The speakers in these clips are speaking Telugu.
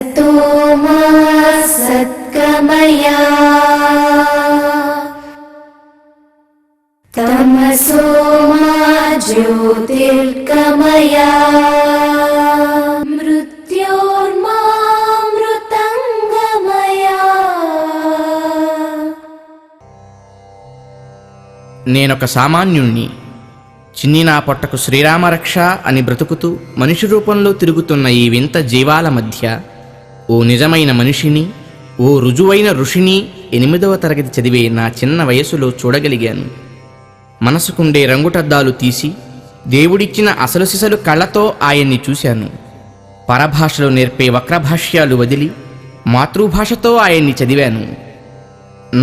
तोमा सत्कमया तमसो मा ज्योतिर्गमया मृत्योर्मामृतंगमया. నేనొక సామాన్యుణ్ణి. చిన్ని నా పొట్టకు శ్రీరామరక్ష అని బ్రతుకుతూ మనిషి రూపంలో తిరుగుతున్న ఈ వింత జీవాల మధ్య ఓ నిజమైన మనిషిని, ఓ రుజువైన ఋషిని 8వ తరగతి చదివే నా చిన్న వయసులో చూడగలిగాను. మనసుకుండే రంగుటద్దాలు తీసి దేవుడిచ్చిన అసలు సిసలు కళ్ళతో ఆయన్ని చూశాను. పరభాషలో నేర్పే వక్రభాష్యాలు వదిలి మాతృభాషతో ఆయన్ని చదివాను.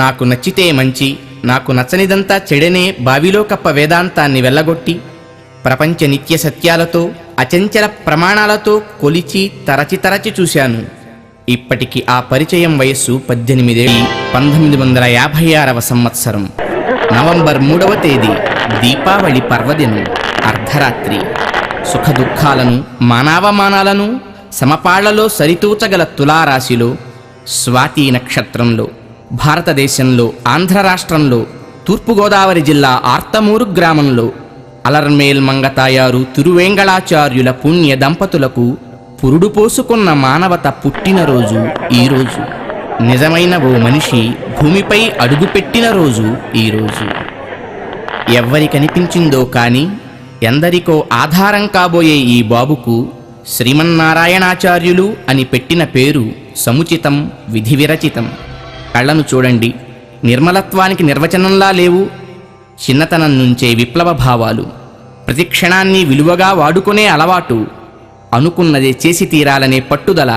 నాకు నచ్చితే మంచి, నాకు నచ్చనిదంతా చెడనే బావిలో కప్ప వేదాంతాన్ని వెళ్ళగొట్టి ప్రపంచ నిత్య సత్యాలతో అచంచల ప్రమాణాలతో కొలిచి తరచి చూశాను. ఇప్పటికి ఆ పరిచయం వయస్సు 18 ఏళ్ళు. 1956వ సంవత్సరం నవంబర్ 3వ తేదీ దీపావళి పర్వదినం అర్ధరాత్రి. సుఖదుఖాలను మానవమానాలను సమపాళ్లలో సరితూచగల తులారాశిలో స్వాతి నక్షత్రంలో భారతదేశంలో ఆంధ్ర రాష్ట్రంలో తూర్పుగోదావరి జిల్లా ఆర్తమూరు గ్రామంలో అలర్మేల్ మంగతాయారు తిరువేంగళాచార్యుల పుణ్య దంపతులకు పురుడు పోసుకున్న మానవత పుట్టినరోజు ఈరోజు. నిజమైన ఓ మనిషి భూమిపై అడుగుపెట్టిన రోజు ఈరోజు. ఎవ్వరి కనిపించిందో కాని ఎందరికో ఆధారం కాబోయే ఈ బాబుకు శ్రీమన్నారాయణాచార్యులు అని పెట్టిన పేరు సముచితం, విధి విరచితం. కళ్ళను చూడండి, నిర్మలత్వానికి నిర్వచనంలా లేవు. చిన్నతనం నుంచే విప్లవ భావాలు, ప్రతి క్షణాన్ని విలువగా వాడుకునే అలవాటు, అనుకున్నదే చేసి తీరాలనే పట్టుదల,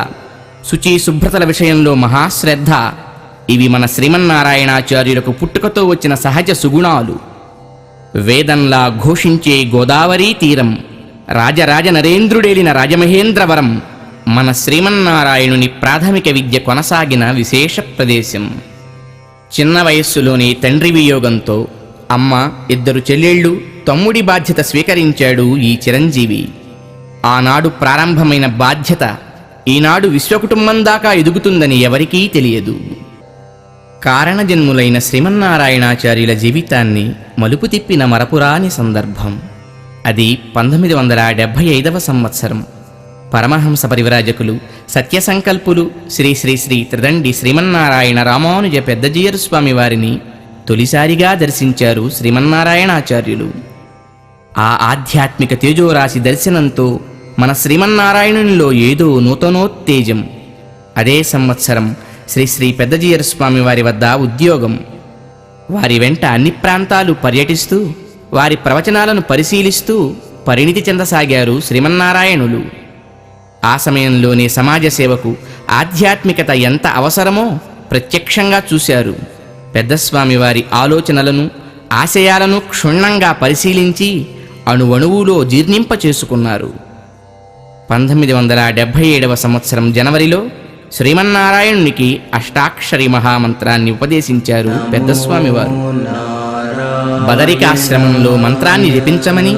శుచి శుభ్రతల విషయంలో మహాశ్రద్ధ, ఇవి మన శ్రీమన్నారాయణాచార్యులకు పుట్టుకతో వచ్చిన సహజ సుగుణాలు. వేదంలా ఘోషించే గోదావరీ తీరం, రాజరాజ నరేంద్రుడేలిన రాజమహేంద్రవరం మన శ్రీమన్నారాయణుని ప్రాథమిక విద్య కొనసాగిన విశేష ప్రదేశం. చిన్న వయస్సులోనే తండ్రి వియోగంతో అమ్మ, 2 చెల్లెళ్ళు, తమ్ముడి బాధ్యత స్వీకరించాడు ఈ చిరంజీవి. ఆనాడు ప్రారంభమైన బాధ్యత ఈనాడు విశ్వకుటుంబం దాకా ఎదుగుతుందని ఎవరికీ తెలియదు. కారణజన్ములైన శ్రీమన్నారాయణాచార్యుల జీవితాన్ని మలుపు తిప్పిన మరపురాని సందర్భం. అది 1975వ సంవత్సరం. పరమహంస పరివ్రాజకులు, సత్యసంకల్పులు శ్రీ శ్రీ శ్రీ త్రిదండి శ్రీమన్నారాయణ రామానుజ పెద్దజీయరు స్వామి వారిని తొలిసారిగా దర్శించారు శ్రీమన్నారాయణాచార్యులు. ఆ ఆధ్యాత్మిక తేజోరాశి దర్శనంతో మన శ్రీమన్నారాయణునిలో ఏదో నూతనోత్తేజం. అదే సంవత్సరం శ్రీ శ్రీ పెద్దజీయరు స్వామి వారి వద్ద ఉద్యోగం. వారి వెంట అన్ని ప్రాంతాలు పర్యటిస్తూ వారి ప్రవచనాలను పరిశీలిస్తూ పరిణితి చెందసాగారు శ్రీమన్నారాయణులు. ఆ సమయంలోనే సమాజ సేవకు ఆధ్యాత్మికత ఎంత అవసరమో ప్రత్యక్షంగా చూశారు. పెద్దస్వామివారి ఆలోచనలను, ఆశయాలను క్షుణ్ణంగా పరిశీలించి అణువణువులో జీర్ణింప చేసుకున్నారు. 1977వ సంవత్సరం జనవరిలో శ్రీమన్నారాయణునికి అష్టాక్షరి మహామంత్రాన్ని ఉపదేశించారు పెద్దస్వామివారు. బదరికాశ్రమంలో మంత్రాన్ని జపించమని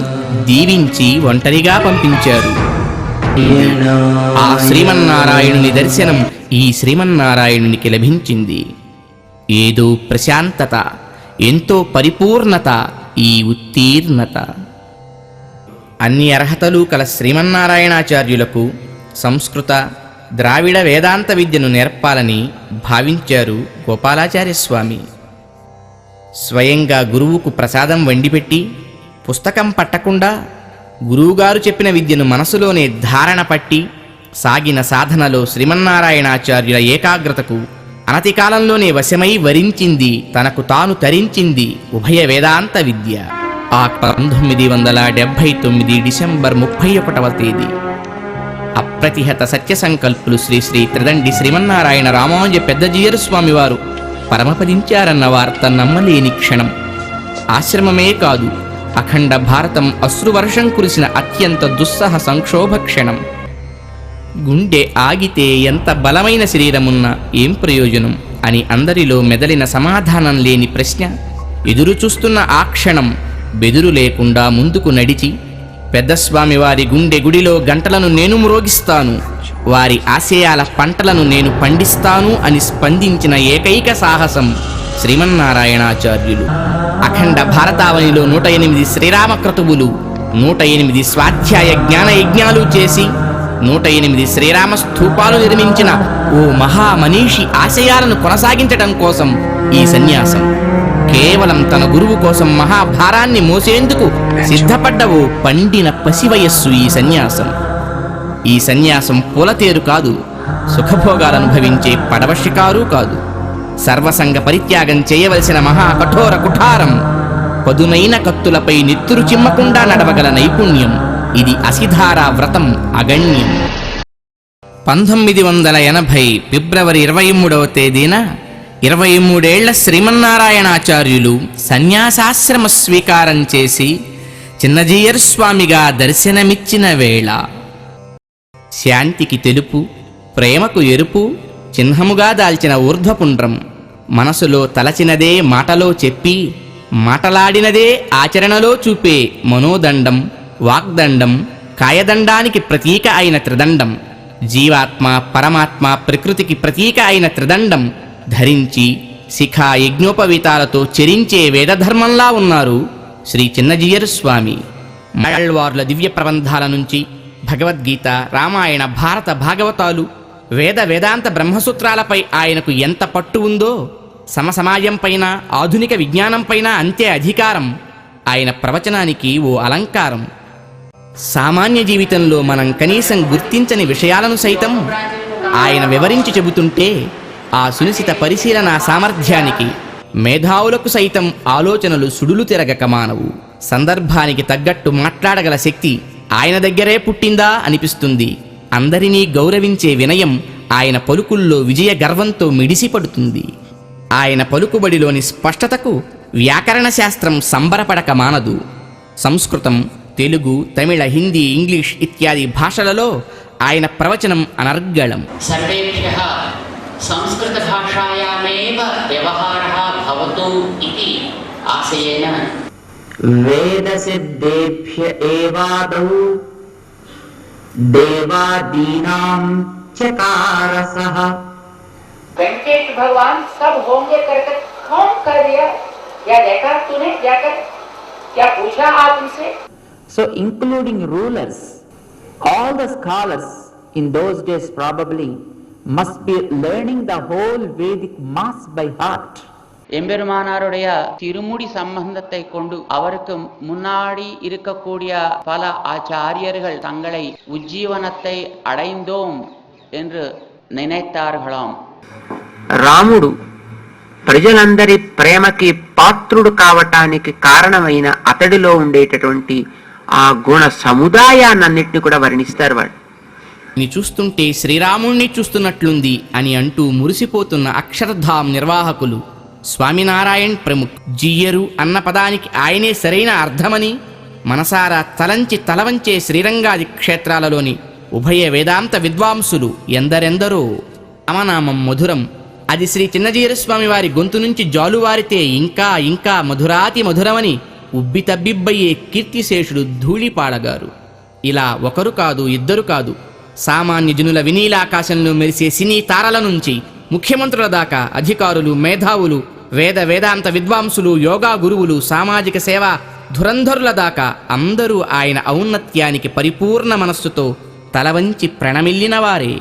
దీవించి ఒంటరిగా పంపించారు. ఆ శ్రీమన్నారాయణుని దర్శనం ఈ శ్రీమన్నారాయణునికి లభించింది. ఏదో ప్రశాంతత, ఎంతో పరిపూర్ణత, ఈ ఉత్తీర్ణత. అన్ని అర్హతలు కల శ్రీమన్నారాయణాచార్యులకు సంస్కృత, ద్రావిడ వేదాంత విద్యను నేర్పాలని భావించారు గోపాలాచార్యస్వామి. స్వయంగా గురువుకు ప్రసాదం వండిపెట్టి పుస్తకం పట్టకుండా గురువుగారు చెప్పిన విద్యను మనసులోనే ధారణ పట్టి సాగిన సాధనలో శ్రీమన్నారాయణాచార్యుల ఏకాగ్రతకు అనతి కాలంలోనే వశమై వరించింది, తనకు తాను తరించింది ఉభయ వేదాంత విద్య. ఆ 1979 డిసెంబర్ 31వ తేదీ అప్రతిహత సత్య సంకల్పులు శ్రీ శ్రీ త్రిదండి శ్రీమన్నారాయణ రామానుజ పెద్దజీయరు స్వామివారు పరమపదించారన్న వార్త నమ్మలేని క్షణం. ఆశ్రమమే కాదు, అఖండ భారతం అశ్రువర్షం కురిసిన అత్యంత దుస్సహ సంక్షోభ క్షణం. గుండె ఆగితే ఎంత బలమైన శరీరమున్నా ఏం ప్రయోజనం అని అందరిలో మెదలిన సమాధానం లేని ప్రశ్న ఎదురు చూస్తున్న ఆ క్షణం బెదురు లేకుండా ముందుకు నడిచి పెద్దస్వామివారి గుండె గుడిలో గంటలను నేను మ్రోగిస్తాను, వారి ఆశయాల పంటలను నేను పండిస్తాను అని స్పందించిన ఏకైక సాహసం శ్రీమన్నారాయణాచార్యులు. అఖండ భారతావనిలో 108 శ్రీరామక్రతువులు, 108 స్వాధ్యాయ జ్ఞాన యజ్ఞాలు చేసి 108 శ్రీరామ స్థూపాలు నిర్మించిన ఓ మహామనీషి ఆశయాలను కొనసాగించటం కోసం ఈ సన్యాసం. కేవలం తన గురువు కోసం మహాభారాన్ని మోసేందుకు సిద్ధపడ్డ ఓ పండిన పసివయస్సు ఈ సన్యాసం. ఈ సన్యాసం పూలతేరు కాదు, సుఖభోగాలనుభవించే పడవ షికారు కాదు. సర్వసంగ పరిత్యాగం చేయవలసిన మహాకఠోర కుఠారం. పదునైన కత్తులపై నెత్తురు చిమ్మకుండా నడవగల నైపుణ్యం. ఇది అసిధారా వ్రతం, అగణ్యం. 1980 ఫిబ్రవరి 23వ తేదీన 23 ఏళ్ల శ్రీమన్నారాయణాచార్యులు సన్యాసాశ్రమ స్వీకారం చేసి చిన్నజీయర్ స్వామిగా దర్శనమిచ్చిన వేళ. శాంతికి తెలుపు, ప్రేమకు ఎరుపు చిహ్నముగా దాల్చిన ఊర్ధ్వపుండ్రం. మనసులో తలచినదే మాటలో చెప్పి, మాటలాడినదే ఆచరణలో చూపే మనోదండం, వాగ్దండం, కాయదండానికి ప్రతీక అయిన త్రిదండం. జీవాత్మ, పరమాత్మ, ప్రకృతికి ప్రతీక అయిన త్రిదండం ధరించి శిఖా యజ్ఞోపవీతాలతో చెరించే వేదధర్మంలా ఉన్నారు శ్రీ చిన్నజీయర్ స్వామి. మళ్ళవార్ల దివ్య ప్రబంధాల నుంచి భగవద్గీత, రామాయణ, భారత భాగవతాలు, వేదాంత బ్రహ్మసూత్రాలపై ఆయనకు ఎంత పట్టు ఉందో సమసమాజంపైన, ఆధునిక విజ్ఞానంపైన అంతే అధికారం. ఆయన ప్రవచనానికి ఓ అలంకారం. సామాన్య జీవితంలో మనం కనీసం గుర్తించని విషయాలను సైతం ఆయన వివరించి చెబుతుంటే ఆ సునిశిత పరిశీలన సామర్థ్యానికి మేధావులకు సైతం ఆలోచనలు సుడులు తిరగక మానవు. సందర్భానికి తగ్గట్టు మాట్లాడగల శక్తి ఆయన దగ్గరే పుట్టిందా అనిపిస్తుంది. అందరినీ గౌరవించే వినయం ఆయన పలుకుల్లో విజయ గర్వంతో మిడిసిపడుతుంది. ఆయన పలుకుబడిలోని స్పష్టతకు వ్యాకరణ శాస్త్రం సంబరపడక మానదు. సంస్కృతం, తెలుగు, తమిళ, హిందీ, ఇంగ్లీష్ ఇత్యాది భాషలలో ఆయన ప్రవచనం అనర్గళం. సర్వేభ్యః సంస్కృత భాషాయామేవ వ్యవహారः భవతు ఇతి ఆశయేన వేద సిద్ధేభ్య ఏవాదౌ देवादीनां चकारसः। वेंकटेश भगवान सब होंगे करके कौन कर दिया? क्या देखा तूने? क्या कर, क्या पूछा आप उनसे? So including rulers, all the scholars in those days probably must be learning the whole Vedic mass by heart. எம்பெருமானாருடைய திருமுடி சம்பந்தத்தை கொண்டு அவருக்கு முன்னாடி இருக்கக்கூடிய பல ஆச்சாரியர்கள் தங்களை உஜ்ஜீவனத்தை அடைந்தோம் என்று நினைத்தார்களாம். రాముడు ప్రజలందరి ప్రేమకి పాత్రుడు కావటానికి కారణమైన అతడిలో ఉండేటటువంటి ఆ గుణ సముదాయాన్నిటిని కూడా వర్ణిస్తారు. వాడు ని చూస్తుంటే శ్రీరాముణ్ణి చూస్తున్నట్లుంది అని అంటూ మురిసిపోతున్న అక్షరధామ్ నిర్వాహకులు స్వామినారాయణ్ ప్రముఖ్. జియ్యరు అన్న పదానికి ఆయనే సరైన అర్థమని మనసారా తలంచి తలవంచే శ్రీరంగాది క్షేత్రాలలోని ఉభయ వేదాంత విద్వాంసులు ఎందరెందరో. రామనామం మధురం, అది శ్రీ చిన్నజీయర్ స్వామి వారి గొంతు నుంచి జాలువారితే ఇంకా ఇంకా మధురాతి మధురమని ఉబ్బితబ్బిబ్బయ్యే కీర్తిశేషుడు ధూళిపాడగారు. ఇలా ఒకరు కాదు, ఇద్దరు కాదు, సామాన్య జనుల వినీలాకాశంలో మెరిసే సినీ తారల నుంచి ముఖ్యమంత్రుల దాకా, అధికారులు, మేధావులు, వేదాంత విద్వాంసులు, యోగా గురువులు, సామాజిక సేవ ధురంధరుల దాకా అందరూ ఆయన ఔన్నత్యానికి పరిపూర్ణ మనస్సుతో తలవంచి ప్రణమిల్లిన వారే.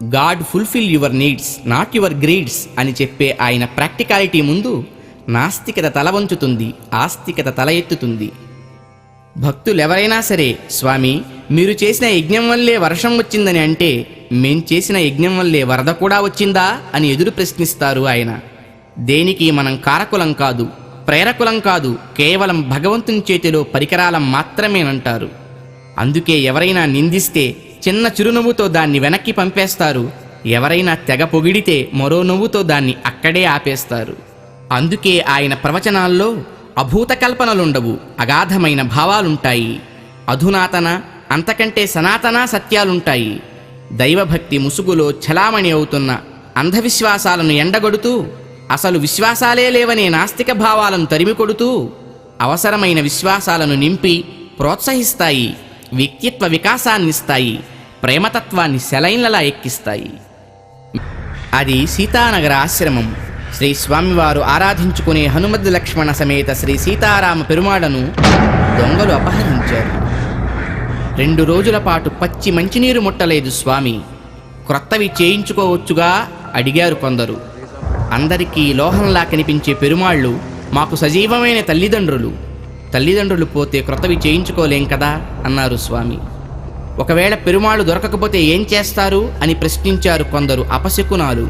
God fulfil your needs, not your greeds అని చెప్పే ఆయన ప్రాక్టికాలిటీ ముందు నాస్తికత తల వంచుతుంది, ఆస్తికత తల ఎత్తుతుంది. భక్తులెవరైనా సరే, స్వామి మీరు చేసిన యజ్ఞం వల్లే వర్షం వచ్చిందని అంటే, మేం చేసిన యజ్ఞం వల్లే వరద కూడా వచ్చిందా అని ఎదురు ప్రశ్నిస్తారు ఆయన. దేనికి మనం కారకులం కాదు, ప్రేరకులం కాదు, కేవలం భగవంతుని చేతిలో పరికరాలం మాత్రమేనంటారు. అందుకే ఎవరైనా నిందిస్తే చిన్న చిరునవ్వుతో దాన్ని వెనక్కి పంపేస్తారు. ఎవరైనా తెగ పొగిడితే మరో నవ్వుతో దాన్ని అక్కడే ఆపేస్తారు. అందుకే ఆయన ప్రవచనాల్లో అభూత కల్పనలుండవు, అగాధమైన భావాలుంటాయి. అధునాతన, అంతకంటే సనాతన సత్యాలుంటాయి. దైవభక్తి ముసుగులో ఛలామణి అవుతున్న అంధవిశ్వాసాలను ఎండగొడుతూ, అసలు విశ్వాసాలే లేవనే నాస్తిక భావాలను తరిమికొడుతూ, అవసరమైన విశ్వాసాలను నింపి ప్రోత్సహిస్తాయి, వ్యక్తిత్వ వికాసాన్నిస్తాయి. ప్రేమతత్వాన్ని సెలైన్లలా ఎక్కిస్తాయి. అది సీతానగర ఆశ్రమం. శ్రీ స్వామివారు ఆరాధించుకునే హనుమద్ లక్ష్మణ సమేత శ్రీ సీతారామ పెరుమాళను దొంగలు అపహరించారు. 2 రోజుల పాటు పచ్చి మంచినీరు ముట్టలేదు స్వామి. క్రొత్తవి చేయించుకోవచ్చుగా అడిగారు కొందరు. అందరికీ లోహంలా కనిపించే పెరుమాళ్ళు మాకు సజీవమైన తల్లిదండ్రులు పోతే క్రొత్తవి చేయించుకోలేం కదా అన్నారు స్వామి. ఒకవేళ పెరుమాళ్ళు దొరకకపోతే ఏం చేస్తారు అని ప్రశ్నించారు కొందరు అపశకునాలు.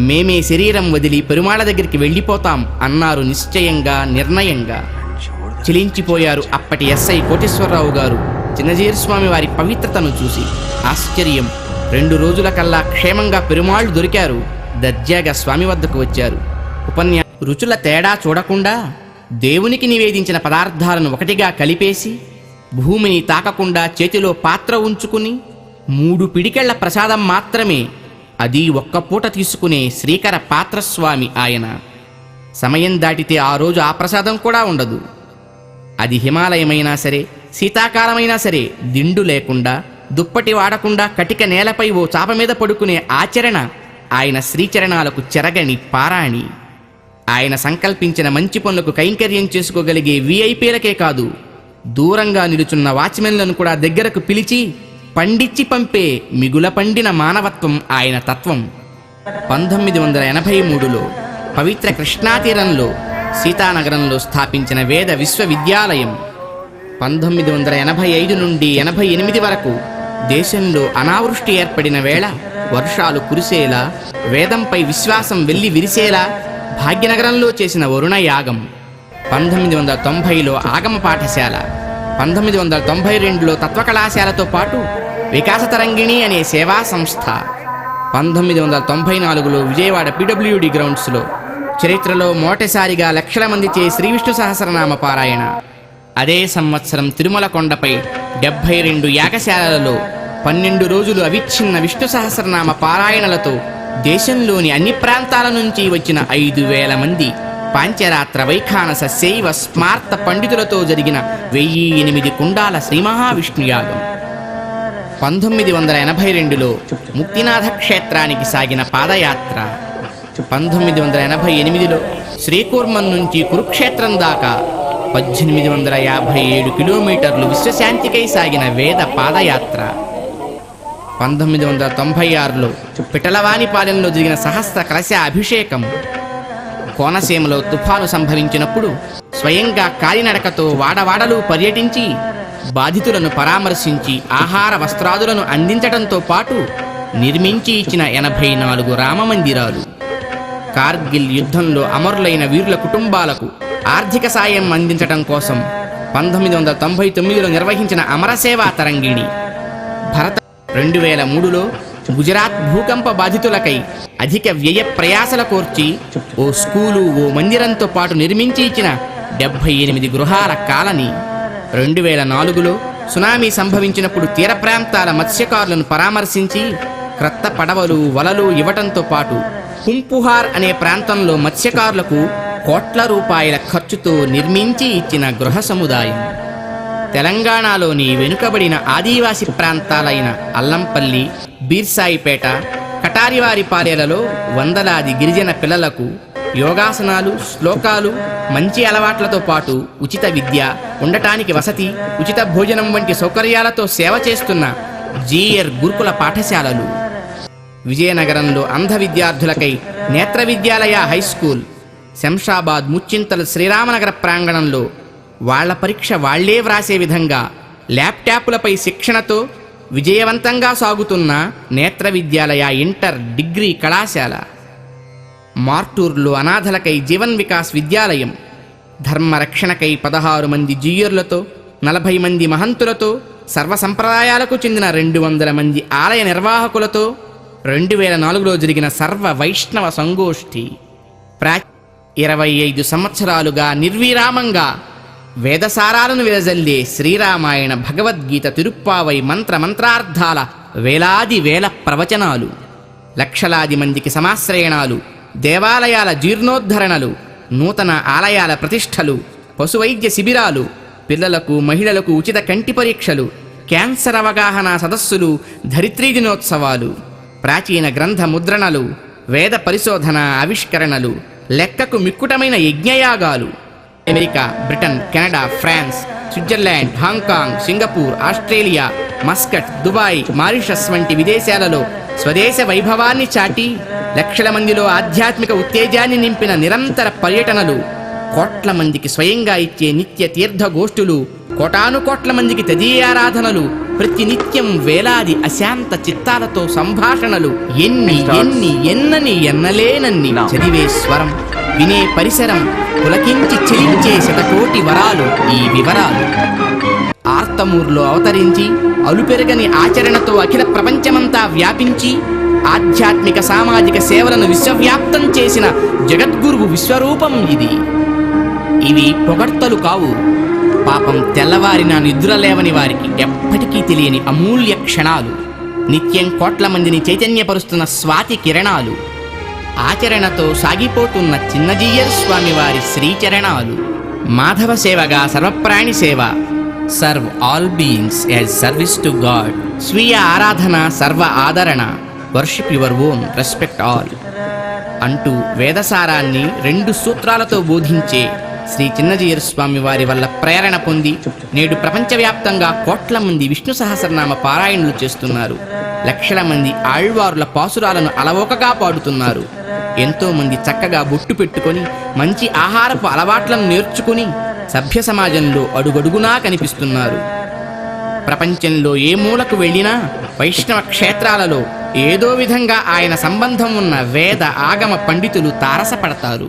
మేమే శరీరం వదిలి పెరుమాళ్ళ దగ్గరికి వెళ్ళిపోతాం అన్నారు నిశ్చయంగా, నిర్ణయంగా. చిలించిపోయారు అప్పటి ఎస్ఐ కోటేశ్వరరావు గారు చిన్నజీయర్ స్వామి వారి పవిత్రతను చూసి. ఆశ్చర్యం, 2 రోజుల కల్లా క్షేమంగా పెరుమాళ్ళు దొరికారు. దర్జాగా స్వామి వద్దకు వచ్చారు. రుచుల తేడా చూడకుండా దేవునికి నివేదించిన పదార్థాలను ఒకటిగా కలిపేసి భూమిని తాకకుండా చేతిలో పాత్ర ఉంచుకుని 3 పిడికెళ్ల ప్రసాదం మాత్రమే, అది ఒక్క పూట తీసుకునే శ్రీకర పాత్రస్వామి ఆయన. సమయం దాటితే ఆ రోజు ఆ ప్రసాదం కూడా ఉండదు. అది హిమాలయమైనా సరే, శీతాకాలమైనా సరే, దిండు లేకుండా, దుప్పటి వాడకుండా కటిక నేలపై ఓ చాప మీద పడుకునే ఆచరణ ఆయన శ్రీచరణాలకు చెరగని పారాణి. ఆయన సంకల్పించిన మంచి పనులకు కైంకర్యం చేసుకోగలిగే వీఐపీలకే కాదు, దూరంగా నిలుచున్న వాచ్మెన్లను కూడా దగ్గరకు పిలిచి పండిచ్చి పంపే మిగుల పండిన మానవత్వం ఆయన తత్వం. 1983లో పవిత్ర కృష్ణాతీరంలో సీతానగరంలో స్థాపించిన వేద విశ్వవిద్యాలయం 1985 నుండి 88 వరకు దేశంలో అనావృష్టి ఏర్పడిన వేళ వర్షాలు కురిసేలా, వేదంపై విశ్వాసం వెళ్లి విరిసేలా భాగ్యనగరంలో చేసిన వరుణ యాగం. 1990లో ఆగమ పాఠశాల, 1992లో తత్వకళాశాలతో పాటు వికాసతరంగిణి అనే సేవా సంస్థ, 1994లో విజయవాడ PWD గ్రౌండ్స్లో చరిత్రలో మొదటిసారిగా లక్షల మందిచే శ్రీ విష్ణు సహస్రనామ పారాయణ. అదే సంవత్సరం తిరుమల కొండపై 72 యాగశాలలలో 12 రోజులు అవిచ్ఛిన్న విష్ణు సహస్రనామ పారాయణలతో దేశంలోని అన్ని ప్రాంతాల నుంచి వచ్చిన 5,000 మంది పాంచరాత్ర వైఖానస శైవ స్మార్త పండితులతో జరిగిన 1008 కుండాల శ్రీ మహావిష్ణు యాగం. 1982లో ముక్తినాథ క్షేత్రానికి సాగిన పాదయాత్ర. 1988లో శ్రీకూర్మం నుంచి కురుక్షేత్రం దాకా 1857 కిలోమీటర్లు విశ్వశాంతికై సాగిన వేద పాదయాత్ర. 1996లో పిటలవానిపాలెంలో జరిగిన సహస్ర కలశ అభిషేకం. కోనసీమలో తుఫాను సంభవించినప్పుడు స్వయంగా కాలినడకతో వాడవాడలు పర్యటించి బాధితులను పరామర్శించి ఆహార వస్త్రాదులను అందించడంతో పాటు నిర్మించి ఇచ్చిన 84 రామమందిరాలు. కార్గిల్ యుద్ధంలో అమరులైన వీరుల కుటుంబాలకు ఆర్థిక సాయం అందించడం కోసం 1999లో నిర్వహించిన అమరసేవా తరంగిణి. 2003లో గుజరాత్ భూకంప బాధితులకై అధిక వ్యయ ప్రయాసల కోర్చి ఓ స్కూలు, ఓ మందిరంతో పాటు నిర్మించి ఇచ్చిన 78 గృహాల కాలనీ. 2004లో సునామీ సంభవించినప్పుడు తీర ప్రాంతాల మత్స్యకారులను పరామర్శించి క్రొత్త పడవలు, వలలు ఇవ్వటంతో పాటు కుంపుహార్ అనే ప్రాంతంలో మత్స్యకారులకు కోట్ల రూపాయల ఖర్చుతో నిర్మించి ఇచ్చిన గృహ సముదాయం. తెలంగాణలోని వెనుకబడిన ఆదివాసి ప్రాంతాలైన అల్లంపల్లి, బీర్సాయిపేట, కటారివారిపాలెలలో వందలాది గిరిజన పిల్లలకు యోగాసనాలు, శ్లోకాలు, మంచి అలవాట్లతో పాటు ఉచిత విద్య, ఉండటానికి వసతి, ఉచిత భోజనం వంటి సౌకర్యాలతో సేవ చేస్తున్న జీఎర్ గురుకుల పాఠశాలలు. విజయనగరంలో అంధ విద్యార్థులకై నేత్ర విద్యాలయ హైస్కూల్. శంషాబాద్ ముచ్చింతల శ్రీరామనగర ప్రాంగణంలో వాళ్ల పరీక్ష వాళ్లే వ్రాసే విధంగా ల్యాప్టాప్లపై శిక్షణతో విజయవంతంగా సాగుతున్న నేత్ర విద్యాలయ ఇంటర్, డిగ్రీ కళాశాల. మార్టూర్లో అనాథలకై జీవన్ వికాస్ విద్యాలయం. ధర్మరక్షణకై 16 మంది జీయర్లతో, 40 మంది మహంతులతో, సర్వ సంప్రదాయాలకు చెందిన 200 మంది ఆలయ నిర్వాహకులతో 2004లో జరిగిన సర్వ వైష్ణవ సంగోష్ఠి. 25 సంవత్సరాలుగా నిర్విరామంగా వేదసారాలను విరజల్లే శ్రీరామాయణ, భగవద్గీత, తిరుప్పావై మంత్రార్థాల వేలాది వేల ప్రవచనాలు, లక్షలాది మందికి సమాశ్రయణాలు, దేవాలయాల జీర్ణోద్ధరణలు, నూతన ఆలయాల ప్రతిష్టలు, పశువైద్య శిబిరాలు, పిల్లలకు మహిళలకు ఉచిత కంటి పరీక్షలు, క్యాన్సర్ అవగాహన సదస్సులు, ధరిత్రీ దినోత్సవాలు, ప్రాచీన గ్రంథ ముద్రణలు, వేద పరిశోధన ఆవిష్కరణలు, లెక్కకు మిక్కుటమైన యజ్ఞయాగాలు. America, Britain, Canada, France, Switzerland, Hong Kong, Singapore, Australia, Muscat, Dubai, Mauritius వంటి విదేశాలలో స్వదేశ వైభవాన్ని చాటి లక్షల మందిలో ఆధ్యాత్మిక ఉత్తేజాన్ని నింపిన నిరంతర పర్యటనలు, కోట్ల మందికి స్వయంగా ఇచ్చే నిత్య తీర్థ గోష్ఠులు, కోటాను కోట్ల మందికి తదీయారాధనలు, ప్రతినిత్యం వేలాది అశాంత చిత్తాలతో సంభాషణలు, ఎన్నలేనన్ని చదివే స్వరం, వినే పరిసరం, పులకించి చెలించే శతకోటి వరాలు ఈ వివరాలు. ఆర్తమూర్లో అవతరించి అలుపెరగని ఆచరణతో అఖిల ప్రపంచమంతా వ్యాపించి ఆధ్యాత్మిక సామాజిక సేవలను విశ్వవ్యాప్తం చేసిన జగద్గురువు విశ్వరూపం ఇది. ఇవి పొగడ్తలు కావు, పాపం తెల్లవారిన నిద్రలేవని వారికి ఎప్పటికీ తెలియని అమూల్య క్షణాలు, నిత్యం కోట్ల మందిని చైతన్యపరుస్తున్న స్వాతి కిరణాలు, ఆచరణతో సాగిపోతున్న చిన్నజీయర్ స్వామివారి శ్రీచరణాలు. మాధవ సేవగా సర్వప్రాణి సేవ, serve all beings as service to God. స్వీయ ఆరాధన, సర్వ ఆదరణ, worship your own, respect all అంటూ వేదసారాన్ని 2 సూత్రాలతో బోధించే శ్రీ చిన్నజీయర్ స్వామి వారి వల్ల ప్రేరణ పొంది నేడు ప్రపంచవ్యాప్తంగా కోట్ల మంది విష్ణు సహస్రనామ పారాయణలు చేస్తున్నారు. లక్షల మంది ఆళ్వారుల పాసురాలను అలవోకగా పాడుతున్నారు. ఎంతో మంది చక్కగా బొట్టు పెట్టుకొని మంచి ఆహారపు అలవాట్లను నేర్చుకుని సభ్య సమాజంలో అడుగడుగునా కనిపిస్తున్నారు. ప్రపంచంలో ఏ మూలకు వెళ్ళినా వైష్ణవ క్షేత్రాలలో ఏదో విధంగా ఆయన సంబంధం ఉన్న వేద ఆగమ పండితులు తారసపడతారు.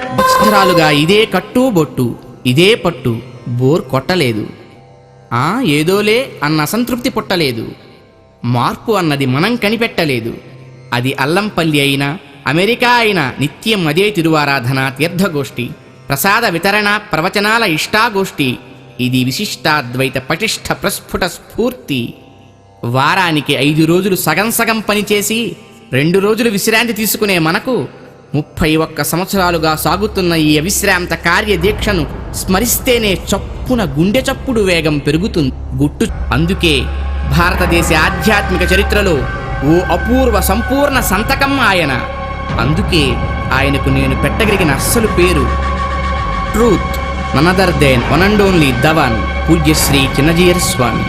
సంవత్సరాలుగా ఇదే కట్టు బొట్టు, ఇదే పట్టు, బోర్ కొట్టలేదు. ఏదోలే అన్న అసంతృప్తి పుట్టలేదు. మార్పు అన్నది మనం కనిపెట్టలేదు. అది అల్లంపల్లి అయినా, అమెరికా అయినా నిత్యం అదే తిరువారాధన, తీర్థగోష్ఠి, ప్రసాద వితరణ, ప్రవచనాల ఇష్టాగోష్ఠి. ఇది విశిష్టాద్వైత పటిష్ట ప్రస్ఫుట స్ఫూర్తి. వారానికి 5 రోజులు సగం సగం పనిచేసి 2 రోజులు విశ్రాంతి తీసుకునే మనకు 31 సంవత్సరాలుగా సాగుతున్న ఈ అవిశ్రాంత కార్యదీక్షను స్మరిస్తేనే చప్పున గుండె చప్పుడు వేగం పెరుగుతుంది. అందుకే భారతదేశ ఆధ్యాత్మిక చరిత్రలో ఓ అపూర్వ సంపూర్ణ సంతకం ఆయన. అందుకే ఆయనకు నేను పెట్టగలిగిన అస్సలు పేరు truth, none other than one and only the one, పూజ్యశ్రీ చిన్నజీయర్ స్వామి.